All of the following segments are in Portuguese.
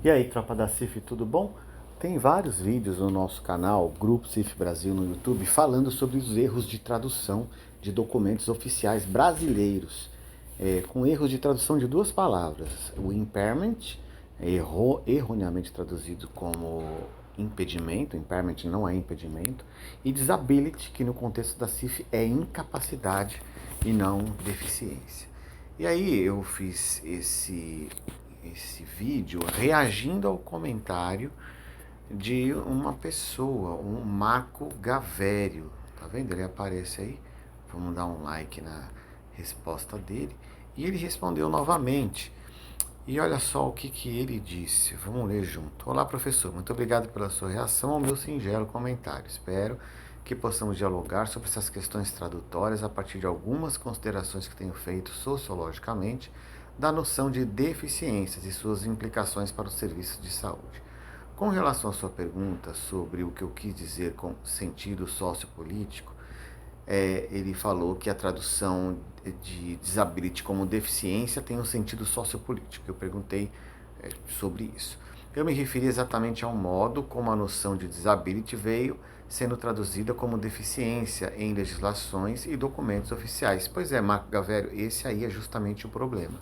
E aí, tropa da CIF, tudo bom? Tem vários vídeos no nosso canal, Grupo CIF Brasil no YouTube, falando sobre os erros de tradução de documentos oficiais brasileiros, com erros de tradução de duas palavras. O impairment, erroneamente traduzido como impedimento, impairment não é impedimento, e disability, que no contexto da CIF é incapacidade e não deficiência. E aí eu fiz esse vídeo reagindo ao comentário de uma pessoa, um Marco Gavério. Tá vendo? Ele aparece aí. Vamos dar um like na resposta dele. E ele respondeu novamente. E olha só o que ele disse. Vamos ler junto. Olá, professor. Muito obrigado pela sua reação ao meu singelo comentário. Espero que possamos dialogar sobre essas questões tradutórias a partir de algumas considerações que tenho feito sociologicamente da noção de deficiências e suas implicações para os serviços de saúde. Com relação à sua pergunta sobre o que eu quis dizer com sentido sociopolítico, ele falou que a tradução de disability como deficiência tem um sentido sociopolítico. Eu perguntei sobre isso. Eu me referi exatamente ao modo como a noção de disability veio sendo traduzida como deficiência em legislações e documentos oficiais. Pois é, Marco Gavério, esse aí é justamente o problema.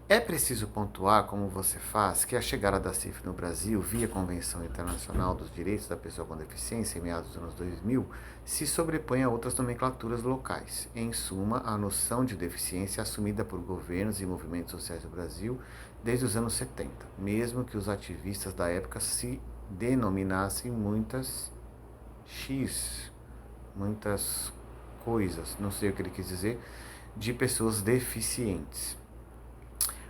É preciso pontuar, como você faz, que a chegada da CIF no Brasil, via Convenção Internacional dos Direitos da Pessoa com Deficiência, em meados dos anos 2000, se sobrepõe a outras nomenclaturas locais. Em suma, a noção de deficiência é assumida por governos e movimentos sociais do Brasil desde os anos 70, mesmo que os ativistas da época se denominassem muitas coisas, não sei o que ele quis dizer, de pessoas deficientes.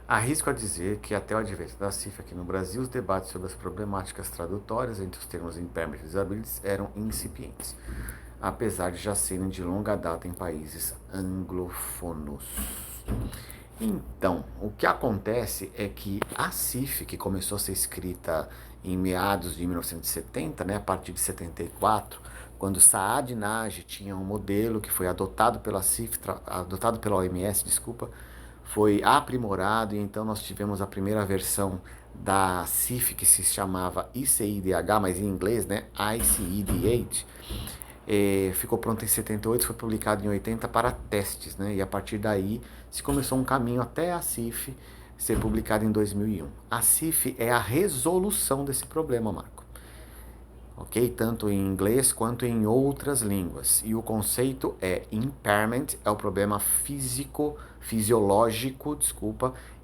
Arrisco a dizer que até o advento da CIF aqui no Brasil, os debates sobre as problemáticas tradutórias entre os termos impairment e disabilities eram incipientes, apesar de já serem de longa data em países anglófonos. Então, o que acontece é que a CIF, que começou a ser escrita em meados de 1970, a partir de 74, quando Saad Nagy tinha um modelo que foi adotado pela CIF, adotado pela OMS, foi aprimorado e então nós tivemos a primeira versão da CIF que se chamava ICIDH, mas em inglês, ICID-8, ficou pronto em 78, foi publicado em 80 para testes, e a partir daí se começou um caminho até a CIF ser publicada em 2001. A CIF é a resolução desse problema, Marco. Ok? Tanto em inglês quanto em outras línguas. E o conceito é impairment, é o problema fisiológico,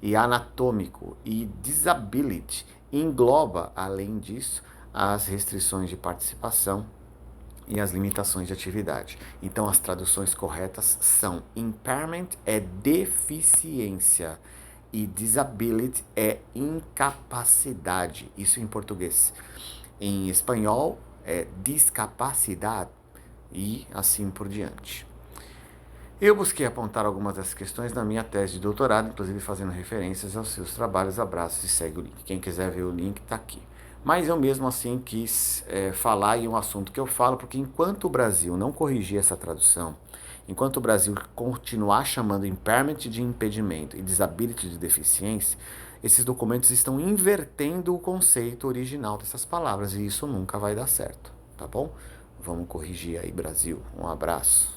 e anatômico. E disability engloba, além disso, as restrições de participação e as limitações de atividade. Então, as traduções corretas são: impairment é deficiência e disability é incapacidade. Isso em português. Em espanhol é discapacidade e assim por diante. Eu busquei apontar algumas dessas questões na minha tese de doutorado, inclusive fazendo referências aos seus trabalhos. Abraços e segue o link. Quem quiser ver o link está aqui. Mas eu mesmo assim quis falar em um assunto que eu falo, porque enquanto o Brasil não corrigir essa tradução, enquanto o Brasil continuar chamando impairment de impedimento e disability de deficiência, esses documentos estão invertendo o conceito original dessas palavras e isso nunca vai dar certo, tá bom? Vamos corrigir aí, Brasil. Um abraço.